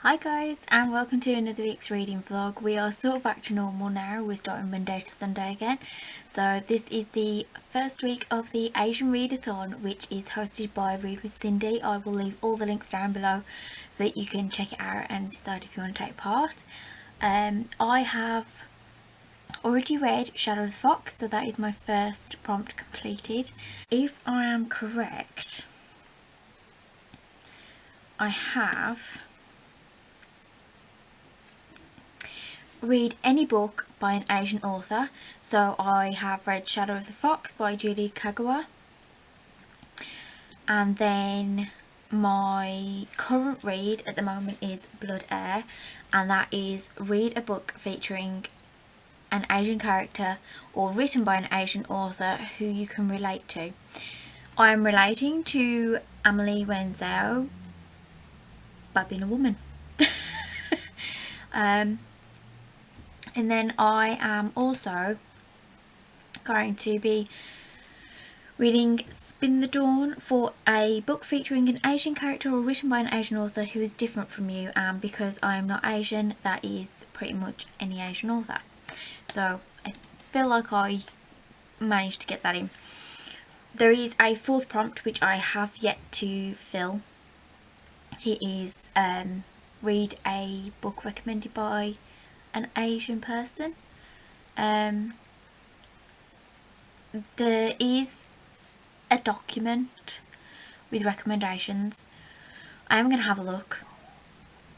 Hi guys, and welcome to another week's reading vlog. We are sort of back to normal now. We're starting Monday to Sunday again. So this is the first week of the Asian Readathon, which is hosted by Read with Cindy. I will leave all the links down below so that you can check it out and decide if you want to take part. I have already read Shadow of the Fox, so that is my first prompt completed. If I am correct, I have read any book by an Asian author. So I have read Shadow of the Fox by Julie Kagawa, and then my current read at the moment is Blood Heir, and that is read a book featuring an Asian character or written by an Asian author who you can relate to. I am relating to Emily Wenzel by being a woman. And then I am also going to be reading Spin the Dawn for a book featuring an Asian character or written by an Asian author who is different from you, and because I am not Asian, that is pretty much any Asian author. So I feel like I managed to get that in. There is a fourth prompt which I have yet to fill. It is read a book recommended by an Asian person. There is a document with recommendations. I am going to have a look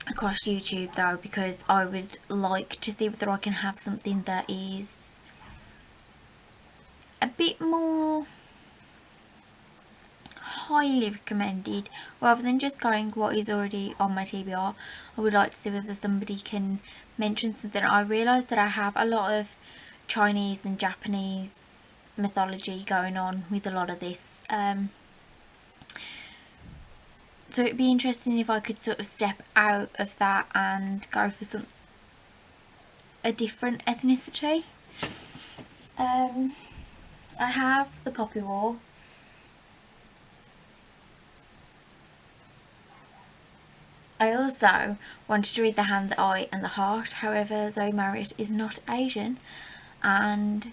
across YouTube though, because I would like to see whether I can have something that is a bit more highly recommended rather than just going what is already on my TBR. I would like to see whether somebody can mention something. I realise that I have a lot of Chinese and Japanese mythology going on with a lot of this, so it'd be interesting if I could sort of step out of that and go for a different ethnicity. I have The Poppy War. I also wanted to read The Hand, the Eye and the Heart. However, Zoe Marriott is not Asian, and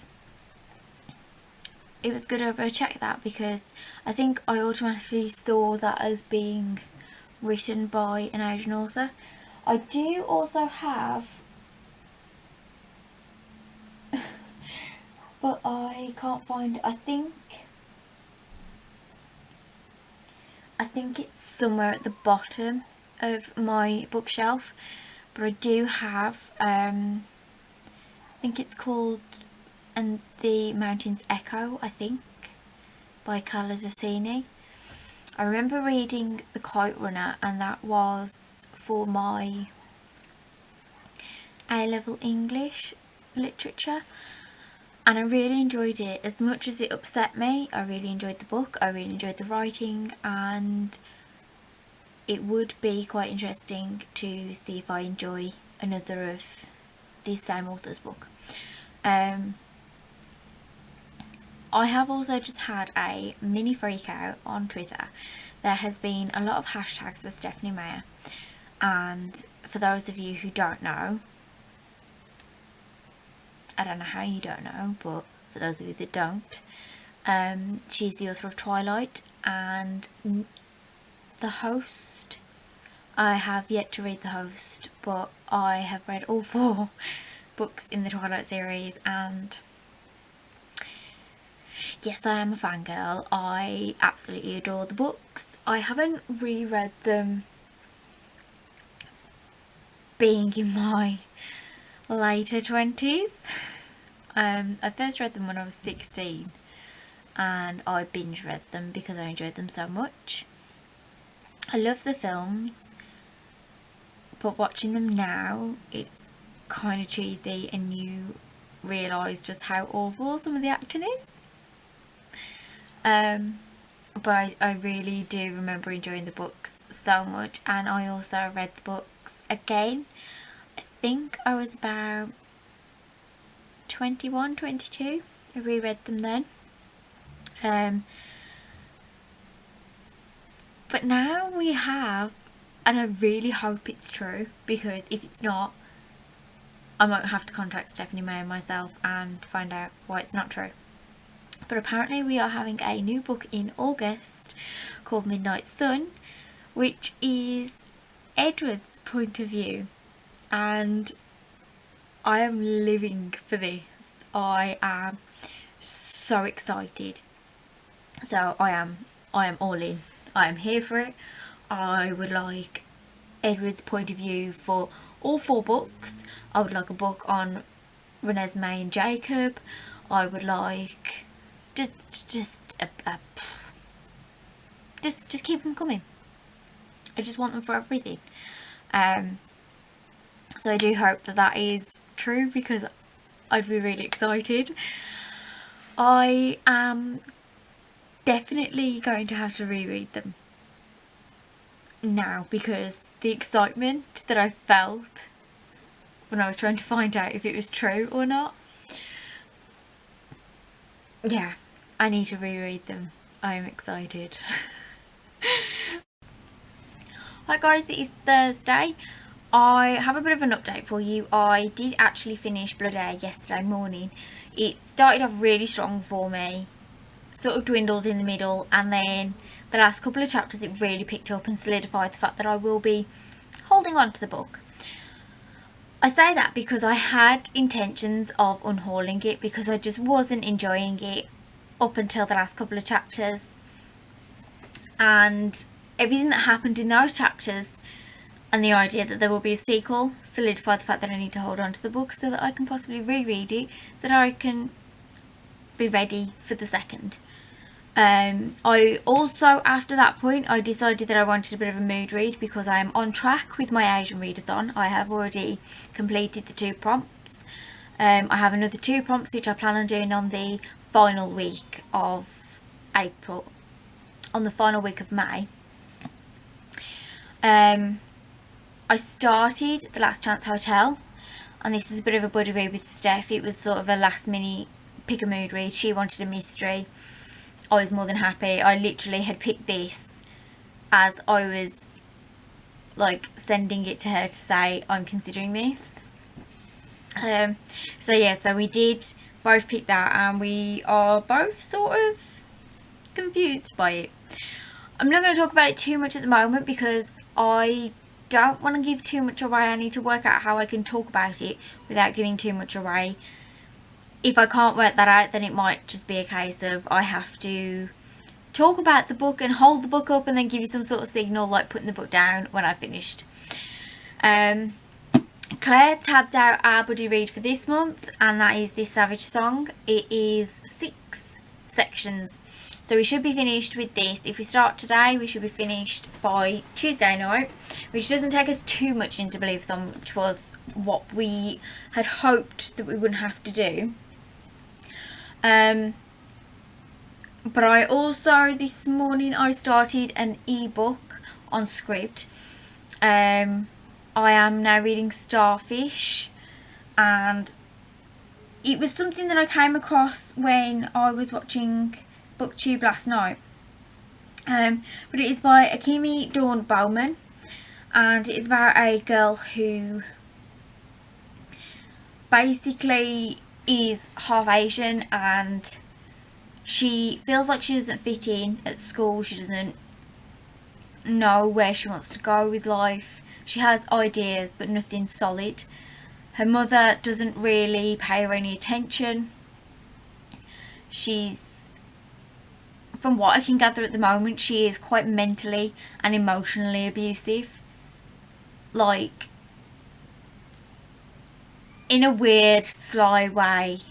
it was good to check that because I think I automatically saw that as being written by an Asian author. I do also have, but I can't find it. I think it's somewhere at the bottom of my bookshelf, but I do have I think it's called And the Mountain's Echo, I think, by Carla Dossini. I remember reading The Kite Runner, and that was for my A-level English literature, and I really enjoyed it. As much as it upset me, I really enjoyed the book, I really enjoyed the writing, and it would be quite interesting to see if I enjoy another of this same author's book. I have also just had a mini freak out on Twitter. There has been a lot of hashtags for Stephanie Meyer, and for those of you who don't know, I don't know how you don't know, but for those of you that don't, she's the author of Twilight and The Host. I have yet to read The Host, but I have read all 4 books in the Twilight series, and yes, I am a fangirl. I absolutely adore the books. I haven't reread them being in my later 20s. I first read them when I was 16 and I binge read them because I enjoyed them so much. I love the films, but watching them now it's kind of cheesy and you realise just how awful some of the acting is. But I really do remember enjoying the books so much, and I also read the books again. I think I was about 21, 22. I reread them then. But now we have and I really hope it's true, because if it's not, I might have to contact Stephanie May myself and find out why it's not true. But apparently we are having a new book in August called Midnight Sun, which is Edward's point of view, and I am living for this. I am so excited. So I am all in. I am here for it. I would like Edward's point of view for all 4 books. I would like a book on Renesmee and Jacob. I would like just keep them coming. I just want them for everything. So I do hope that that is true, because I'd be really excited. I am definitely going to have to reread them now, because the excitement that I felt when I was trying to find out if it was true or not, yeah, I need to reread them. I am excited. Hi guys, it is Thursday. I have a bit of an update for you. I did actually finish Blood Air yesterday morning. It started off really strong for me, sort of dwindled in the middle, and then the last couple of chapters it really picked up and solidified the fact that I will be holding on to the book. I say that because I had intentions of unhauling it, because I just wasn't enjoying it up until the last couple of chapters, and everything that happened in those chapters and the idea that there will be a sequel solidified the fact that I need to hold on to the book so that I can possibly reread it, so that I can be ready for the second. I also, after that point, I decided that I wanted a bit of a mood read, because I am on track with my Asian readathon. I have already completed the 2 prompts. I have another 2 prompts which I plan on doing on the final week of April, on the final week of May. I started The Last Chance Hotel, and this is a bit of a buddy read with Steph. It was sort of a last minute pick a mood read. She wanted a mystery. I was more than happy. I literally had picked this as I was like sending it to her to say I'm considering this. So yeah, so we did both pick that, and we are both sort of confused by it. I'm not going to talk about it too much at the moment, because I don't want to give too much away. I need to work out how I can talk about it without giving too much away. If I can't work that out, then it might just be a case of I have to talk about the book and hold the book up and then give you some sort of signal, like putting the book down when I finished. Claire tabbed out our buddy read for this month, and that is This Savage Song. It is 6 sections, so we should be finished with this. If we start today, we should be finished by Tuesday night, which doesn't take us too much into Believathon, which was what we had hoped that we wouldn't have to do. But I also, this morning, I started an ebook on Scribd. I am now reading Starfish, and it was something that I came across when I was watching BookTube last night. But it is by Akemi Dawn Bowman, and it's about a girl who basically is half Asian, and she feels like she doesn't fit in at school. She doesn't know where she wants to go with life. She has ideas but nothing solid. Her mother doesn't really pay her any attention. She's, from what I can gather at the moment, she is quite mentally and emotionally abusive. Like, in a weird, sly way.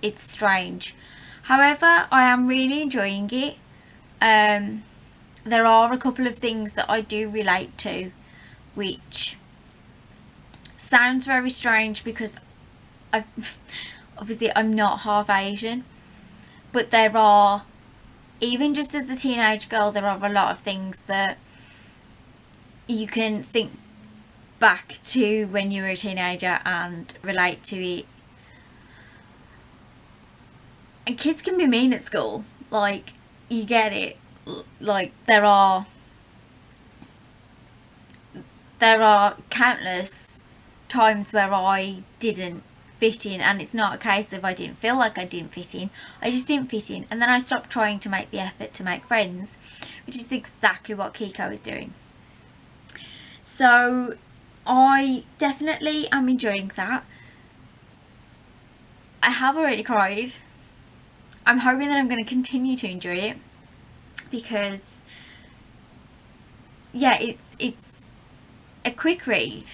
It's strange. However, I am really enjoying it. There are a couple of things that I do relate to, which sounds very strange because obviously I'm not half Asian, but there are, even just as a teenage girl, there are a lot of things that you can think back to when you were a teenager and relate to it. And kids can be mean at school, like, you get it. Like, there are there are countless times where I didn't fit in, and it's not a case of I didn't feel like I didn't fit in, I just didn't fit in, and then I stopped trying to make the effort to make friends, which is exactly what Kiko is doing. So I definitely am enjoying that. I have already cried. I'm hoping that I'm going to continue to enjoy it, because yeah, it's a quick read.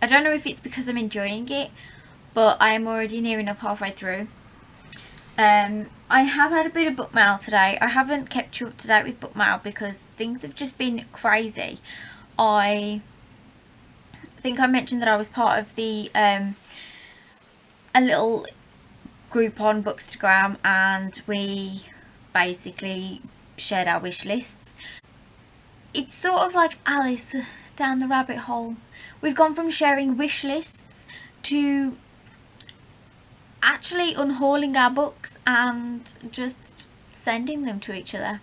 I don't know if it's because I'm enjoying it, but I am already near enough halfway through. I have had a bit of book mail today. I haven't kept you up to date with book mail because things have just been crazy. I think I mentioned that I was part of the a little group on Bookstagram, and we basically shared our wish lists. It's sort of like Alice down the rabbit hole. We've gone from sharing wish lists to actually unhauling our books and just sending them to each other.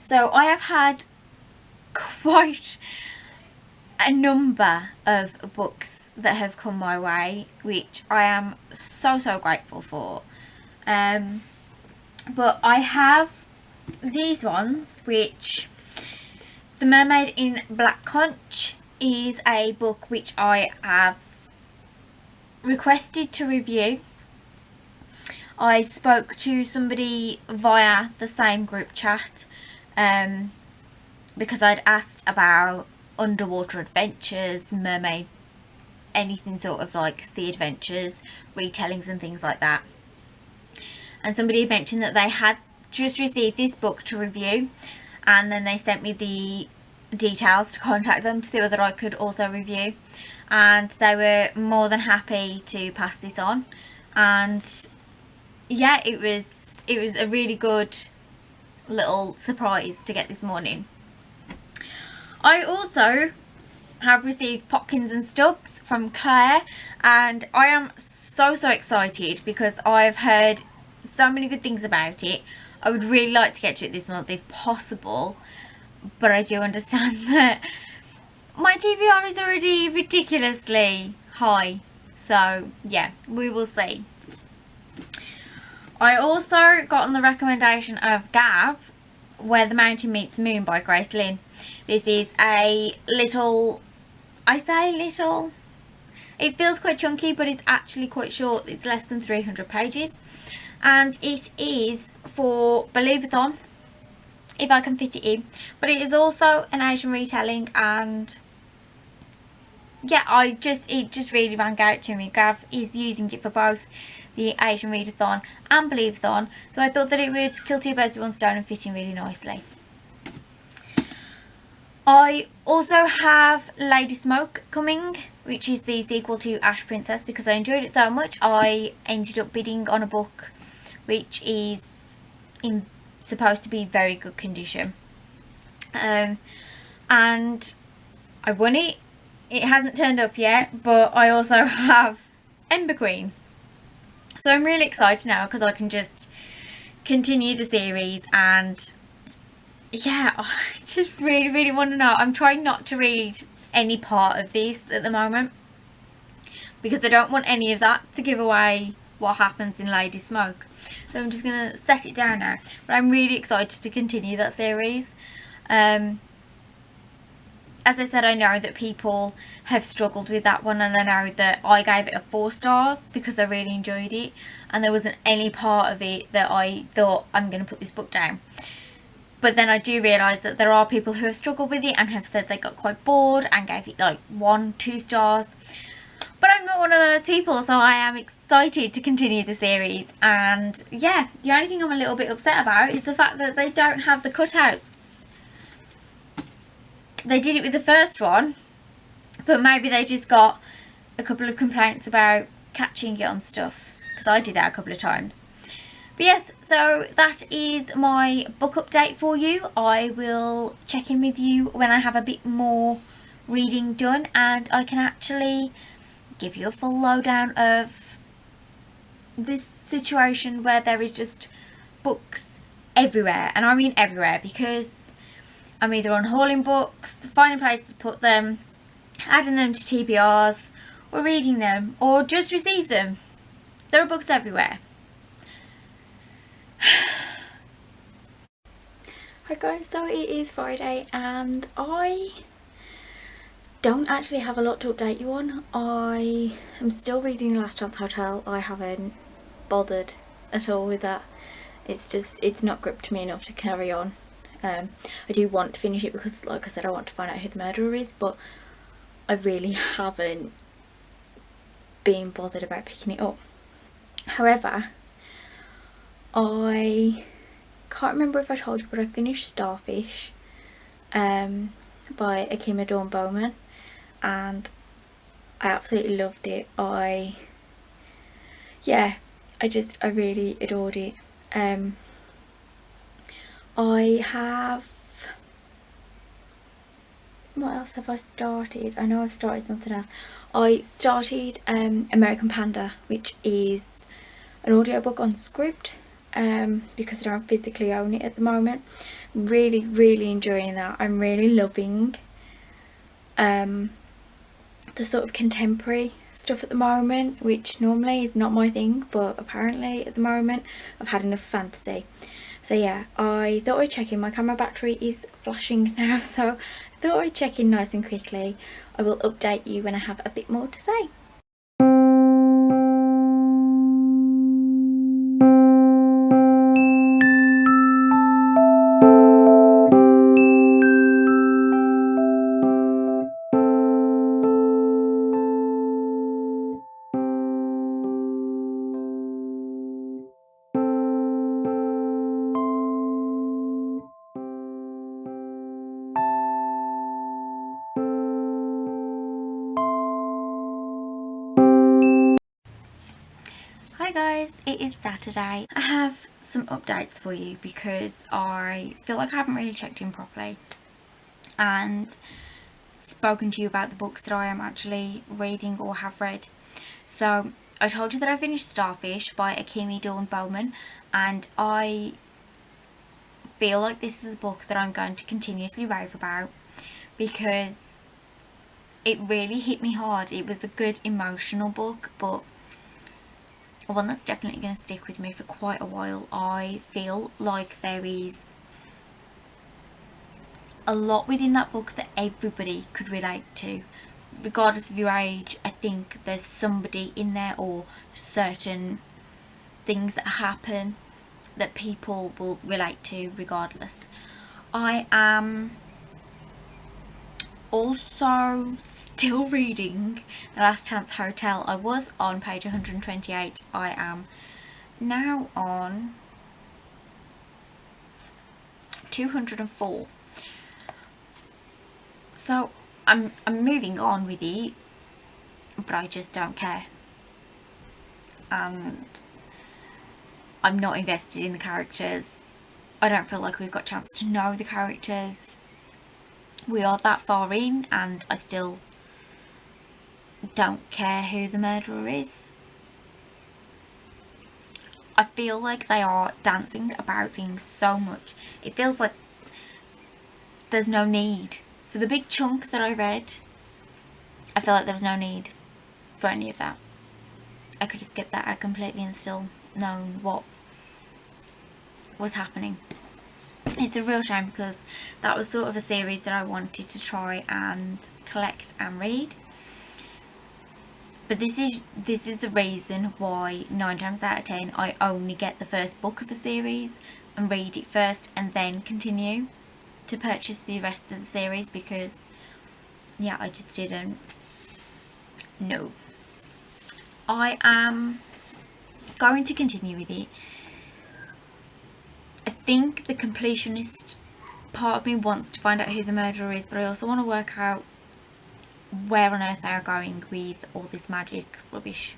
So I have had quite a number of books that have come my way, which I am so grateful for. But I have these ones, which The Mermaid in Black Conch is a book which I have requested to review. I spoke to somebody via the same group chat because I'd asked about underwater adventures, mermaid, anything sort of like sea adventures, retellings and things like that. And somebody had mentioned that they had just received this book to review, and then they sent me the details to contact them to see whether I could also review, and they were more than happy to pass this on. And yeah, it was a really good little surprise to get this morning. I also have received Potkins and Stubbs from Claire, and I am so excited because I've heard so many good things about it. I would really like to get to it this month if possible, but I do understand that my TBR is already ridiculously high, so yeah, we will see. I also got on the recommendation of Gav, Where the Mountain Meets the Moon by Grace Lynn. This is a little, I say little, it feels quite chunky, but it's actually quite short. It's less than 300 pages, and it is for Believathon, if I can fit it in, but it is also an Asian retelling, and yeah, it just really rang out to me. Gav is using it for both the Asian Readathon and Believathon, so I thought that it would kill two birds with one stone and fit in really nicely. I also have Lady Smoke coming, which is the sequel to Ash Princess. Because I enjoyed it so much, I ended up bidding on a book which is supposed to be very good condition, and I won it. It hasn't turned up yet, but I also have Ember Queen, so I'm really excited now because I can just continue the series. And yeah, I just really want to know. I'm trying not to read any part of this at the moment because I don't want any of that to give away what happens in Lady Smoke, so I'm just going to set it down now. But I'm really excited to continue that series. As I said, I know that people have struggled with that one, and I know that I gave it a 4 stars because I really enjoyed it, and there wasn't any part of it that I thought I'm going to put this book down. But then I do realise that there are people who have struggled with it and have said they got quite bored and gave it like 1, 2 stars. But I'm not one of those people, so I am excited to continue the series. And yeah, the only thing I'm a little bit upset about is the fact that they don't have the cutouts. They did it with the first one, but maybe they just got a couple of complaints about catching it on stuff, because I did that a couple of times. But yes, so that is my book update for you. I will check in with you when I have a bit more reading done and I can actually give you a full lowdown of this situation where there is just books everywhere. And I mean everywhere, because I'm either unhauling books, finding places to put them, adding them to TBRs, or reading them, or just receive them. There are books everywhere. Hi guys, so it is Friday and I don't actually have a lot to update you on. I am still reading The Last Chance Hotel. I haven't bothered at all with that. It's not gripped me enough to carry on. I do want to finish it because, like I said, I want to find out who the murderer is, but I really haven't been bothered about picking it up. However, I can't remember if I told you, but I finished Starfish by Akima Dawn Bowman, and I absolutely loved it. I really adored it. I have, what else have I started? I know I've started something else. I started American Panda, which is an audiobook on Script, because I don't physically own it at the moment. Really enjoying that. I'm really loving the sort of contemporary stuff at the moment, which normally is not my thing, but apparently at the moment I've had enough fantasy. So yeah, I thought I'd check in. My camera battery is flashing now, so I thought I'd check in nice and quickly. I will update you when I have a bit more to say. Hi guys, it is Saturday. I have some updates for you because I feel like I haven't really checked in properly and spoken to you about the books that I am actually reading or have read. So I told you that I finished Starfish by Akima Dawn Bowman, and I feel like this is a book that I'm going to continuously rave about because it really hit me hard. It was a good emotional book, but one that's definitely going to stick with me for quite a while. I feel like there is a lot within that book that everybody could relate to, regardless of your age. I think there's somebody in there, or certain things that happen that people will relate to regardless. I am also still reading The Last Chance Hotel. I was on page 128. I am now on 204. So I'm moving on with it, but I just don't care. And I'm not invested in the characters. I don't feel like we've got a chance to know the characters. We are that far in and I still don't care who the murderer is. I feel like they are dancing about things so much. It feels like there's no need. For the big chunk that I read, I feel like there was no need for any of that. I could have skipped that out completely and still known what was happening. It's a real shame because that was sort of a series that I wanted to try and collect and read. But this is the reason why 9 times out of 10 I only get the first book of a series and read it first and then continue to purchase the rest of the series, because yeah, I just didn't know. I am going to continue with it. I think the completionist part of me wants to find out who the murderer is, but I also want to work out where on earth they are going with all this magic rubbish.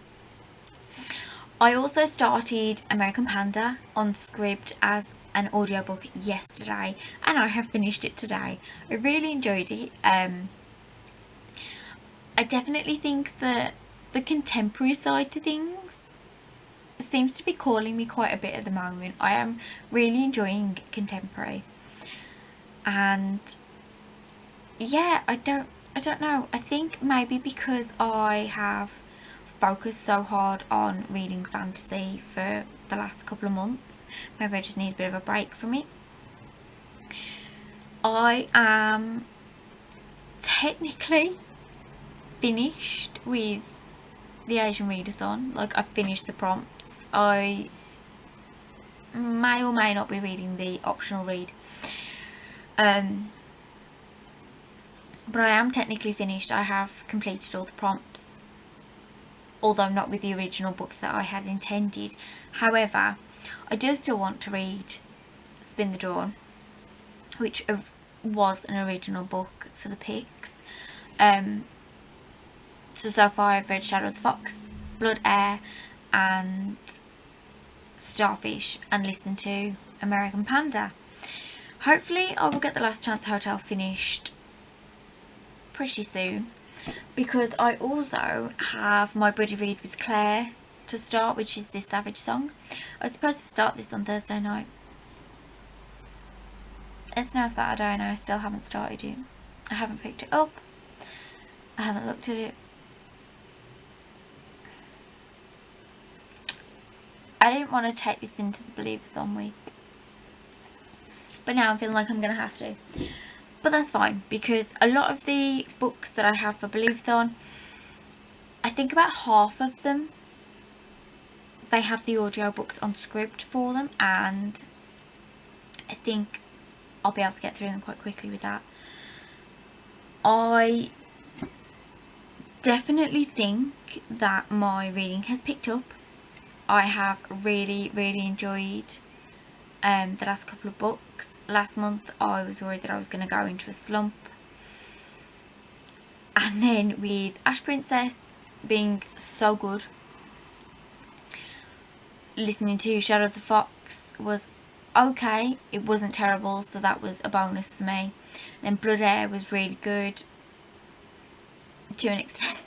I also started American Panda on Script as an audiobook yesterday, and I have finished it today. I really enjoyed it. I definitely think that the contemporary side to things seems to be calling me quite a bit at the moment. I am really enjoying contemporary, And yeah, I don't know. I think maybe because I have focused so hard on reading fantasy for the last couple of months, maybe I just need a bit of a break from it. I am technically finished with the Asian readathon. Like, I've finished the prompts. I may or may not be reading the optional read, but I am technically finished. I have completed all the prompts, although not with the original books that I had intended. However, I do still want to read Spin the Dawn, which was an original book for the picks. So far I've read Shadow of the Fox, Blood, Air and Starfish, and listened to American Panda. Hopefully I will get The Last Chance Hotel finished pretty soon, because I also have my buddy read with Claire to start, which is this Savage Song. I was supposed to start this on Thursday night. It's now Saturday and I still haven't started it. I haven't picked it up. I haven't looked at it. I didn't want to take this into the Believathon week, but now I'm feeling like I'm going to have to. But that's fine, because a lot of the books that I have for Believathon, I think about half of them, they have the audio books on script for them, and I think I'll be able to get through them quite quickly with that. I definitely think that my reading has picked up. I have really enjoyed the last couple of books. Last month I was worried that I was going to go into a slump, and then with Ash Princess being so good, listening to Shadow of the Fox was okay. It wasn't terrible, so that was a bonus for me. Then Blood, Air was really good to an extent.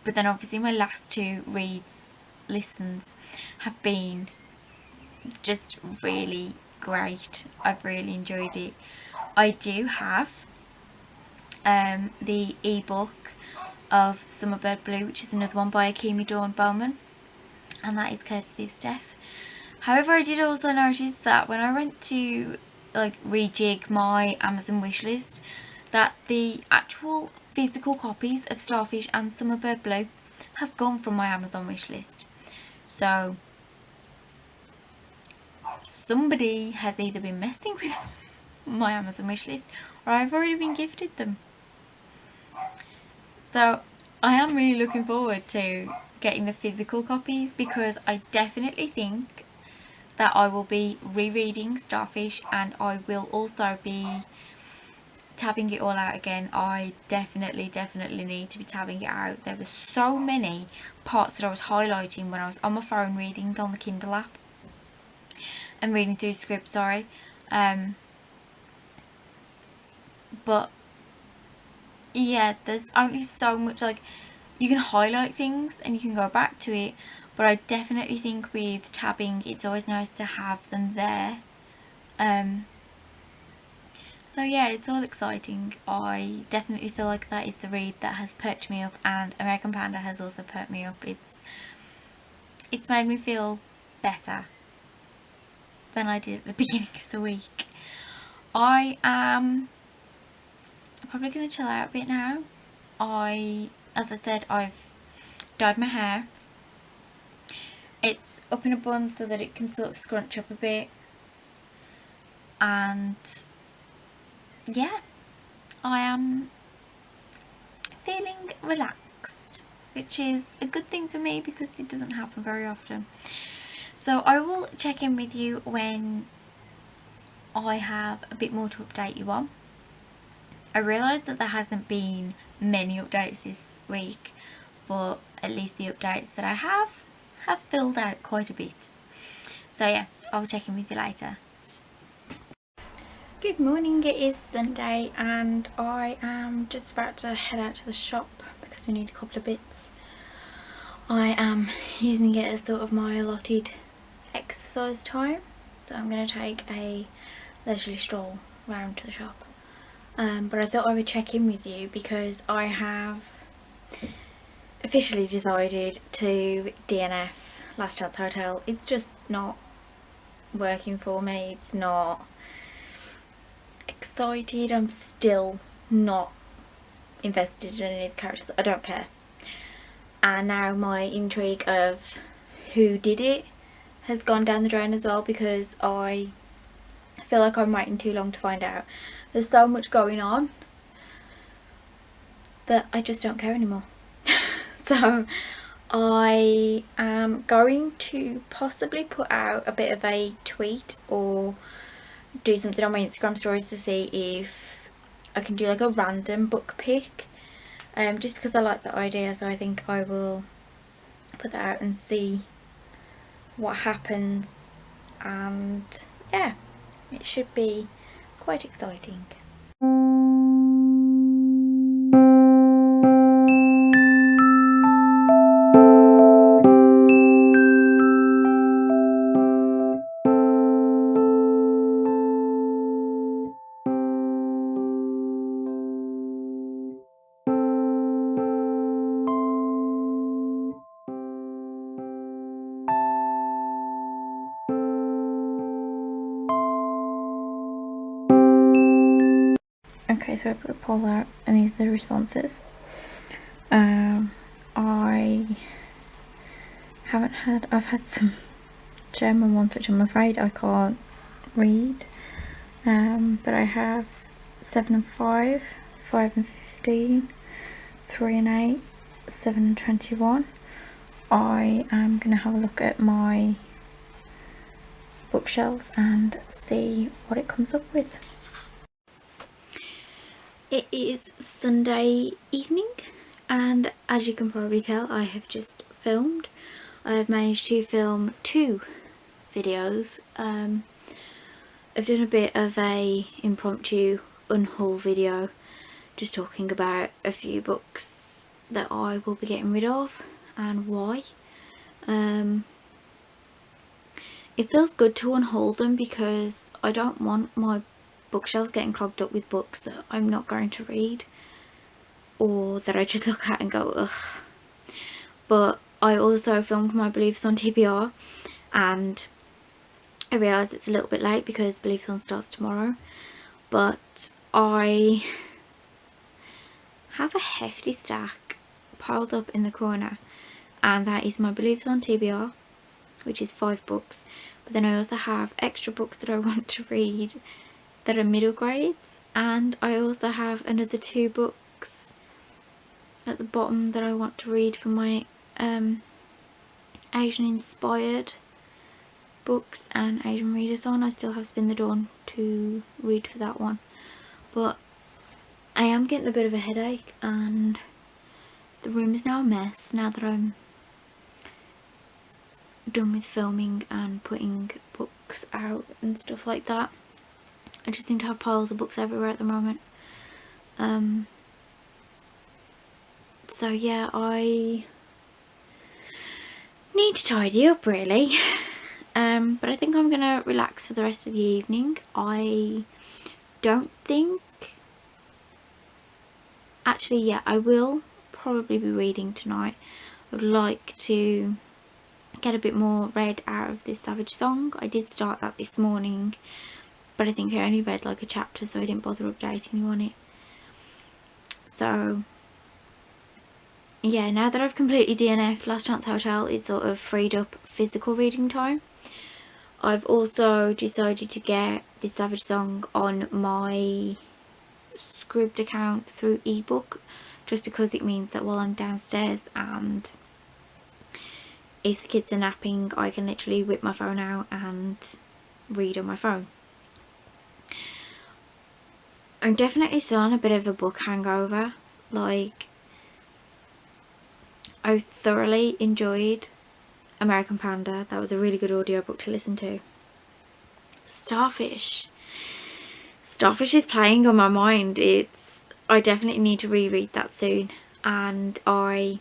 But then obviously my last two listens have been just really great. I've really enjoyed it. I do have the ebook of Summerbird Blue, which is another one by Akemi Dawn Bowman, and that is courtesy of Steph. However, I did also notice that when I went to like rejig my Amazon wishlist, that the actual physical copies of Starfish and Summerbird Blue have gone from my Amazon wishlist. So somebody has either been messing with my Amazon wishlist, or I've already been gifted them. So I am really looking forward to getting the physical copies, because I definitely think that I will be rereading Starfish, and I will also be tabbing it all out again. I definitely need to be tabbing it out. There were so many parts that I was highlighting when I was on my phone reading on the Kindle app and reading through script, sorry. But yeah, there's only so much, like, you can highlight things and you can go back to it, but I definitely think with tabbing it's always nice to have them there. So yeah, it's all exciting. I definitely feel like that is the read that has perked me up, and American Panda has also perked me up. It's made me feel better than I did at the beginning of the week. I am probably going to chill out a bit now. As I said, I've dyed my hair. It's up in a bun so that it can sort of scrunch up a bit, and yeah, I am feeling relaxed, which is a good thing for me because it doesn't happen very often. So I will check in with you when I have a bit more to update you on. I realise that there hasn't been many updates this week, but at least the updates that I have filled out quite a bit. So yeah, I'll check in with you later. Good morning, it is Sunday and I am just about to head out to the shop because we need a couple of bits. I am using it as sort of my allotted exercise time, so I'm going to take a leisurely stroll round to the shop. But I thought I would check in with you because I have officially decided to DNF Last Chance Hotel. It's just not working for me. It's not excited. I'm still not invested in any of the characters. I don't care. And now my intrigue of who did it has gone down the drain as well, because I feel like I'm waiting too long to find out. There's so much going on that I just don't care anymore. So I am going to possibly put out a bit of a tweet or do something on my Instagram stories to see if I can do like a random book pick, just because I like the idea. So I think I will put that out and see what happens, and yeah, it should be quite exciting. Okay, so I put a poll out and these are the responses. I've had some German ones which I'm afraid I can't read, but I have 7 and 5, 5 and 15, 3 and 8, 7 and 21. I am going to have a look at my bookshelves and see what it comes up with. It is Sunday evening, and as you can probably tell, I have just filmed. I have managed to film 2 videos. I've done a bit of a impromptu unhaul video, just talking about a few books that I will be getting rid of and why. It feels good to unhaul them because I don't want my bookshelves getting clogged up with books that I'm not going to read, or that I just look at and go ugh. But I also filmed my Believathon TBR, and I realise it's a little bit late because Believathon starts tomorrow, but I have a hefty stack piled up in the corner, and that is my Believathon TBR, which is 5 books, but then I also have extra books that I want to read that are middle grades, and I also have another 2 books at the bottom that I want to read for my Asian inspired books and Asian readathon. I still have Spin the Dawn to read for that one, but I am getting a bit of a headache and the room is now a mess now that I'm done with filming and putting books out and stuff like that. I just seem to have piles of books everywhere at the moment. So yeah, I need to tidy up really. But I think I'm gonna relax for the rest of the evening. I don't think, actually yeah, I will probably be reading tonight. I would like to get a bit more read out of this Savage Song. I did start that this morning, but I think I only read like a chapter, so I didn't bother updating you on it. So yeah, now that I've completely DNF'd Last Chance Hotel, it's sort of freed up physical reading time. I've also decided to get this Savage Song on my Scribd account through ebook, just because it means that while I'm downstairs and if the kids are napping, I can literally whip my phone out and read on my phone. I'm definitely still on a bit of a book hangover. Like, I thoroughly enjoyed American Panda. That was a really good audiobook to listen to. Starfish is playing on my mind. I definitely need to reread that soon, and I'm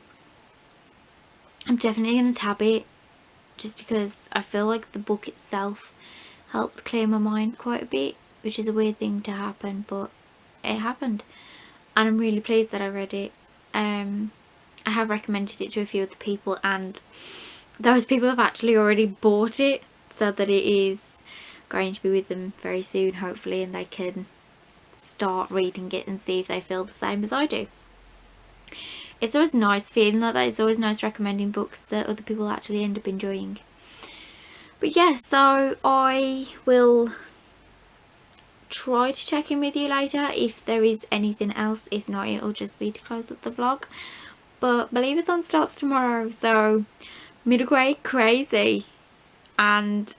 definitely going to tab it, just because I feel like the book itself helped clear my mind quite a bit which is a weird thing to happen, but it happened, and I'm really pleased that I read it. I have recommended it to a few other people, and those people have actually already bought it, so that it is going to be with them very soon, hopefully, and they can start reading it and see if they feel the same as I do. It's always nice feeling like that. It's always nice recommending books that other people actually end up enjoying. But yeah, so I will try to check in with you later if there is anything else. If not, it'll just be to close up the vlog. But Believathon starts tomorrow, so middle grade crazy. And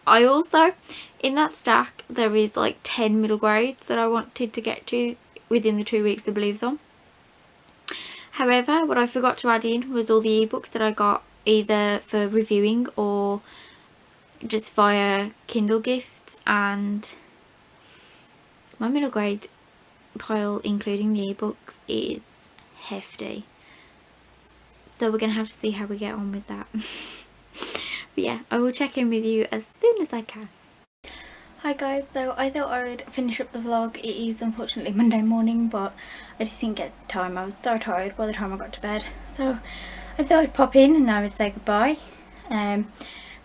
I also, in that stack, there is like 10 middle grades that I wanted to get to within the 2 weeks of Believathon. However, what I forgot to add in was all the ebooks that I got either for reviewing or just via Kindle gifts, and my middle grade pile, including the ebooks, is hefty. So we're going to have to see how we get on with that. But yeah, I will check in with you as soon as I can. Hi guys, so I thought I would finish up the vlog. It is unfortunately Monday morning, but I just didn't get time. I was so tired by the time I got to bed. So I thought I'd pop in and I would say goodbye.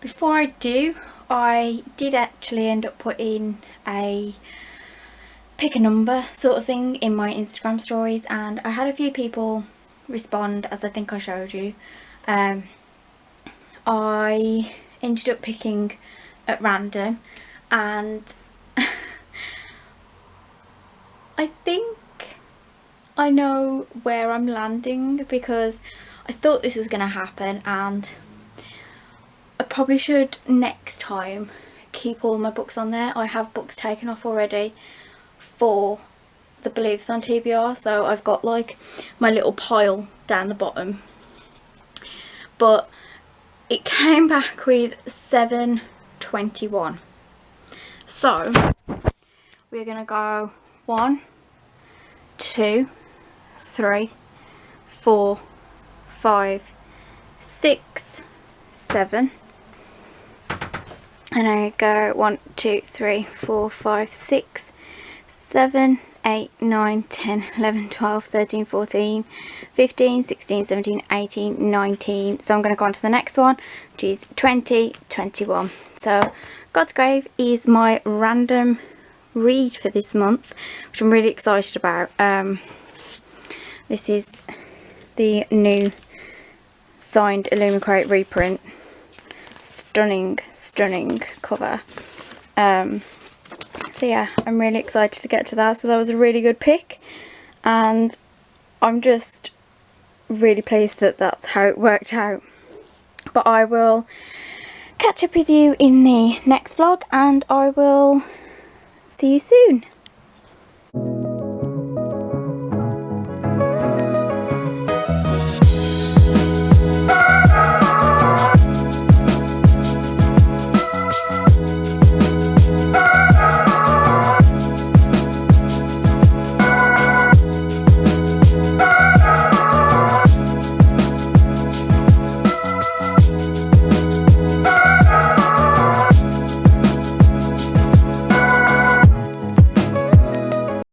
Before I do, I did actually end up putting a pick a number sort of thing in my Instagram stories, and I had a few people respond, as I think I showed you. I ended up picking at random, and I think I know where I'm landing, because I thought this was going to happen, and I probably should next time keep all my books on there. I have books taken off already for the Believathon TBR, so I've got like my little pile down the bottom, but it came back with 721. So we're gonna go 1, 2, 3, 4, 5, 6, 7, and I go 1, 2, 3, 4, 5, 6, 7, 8, 9, 10, 11, 12, 13, 14, 15, 16, 17, 18, 19. So I'm going to go on to the next one, which is 20, 21. So God's Grave is my random read for this month, which I'm really excited about. This is the new signed Illumicrate reprint. Stunning, stunning cover. So yeah, I'm really excited to get to that. So that was a really good pick, and I'm just really pleased that that's how it worked out. But I will catch up with you in the next vlog, and I will see you soon.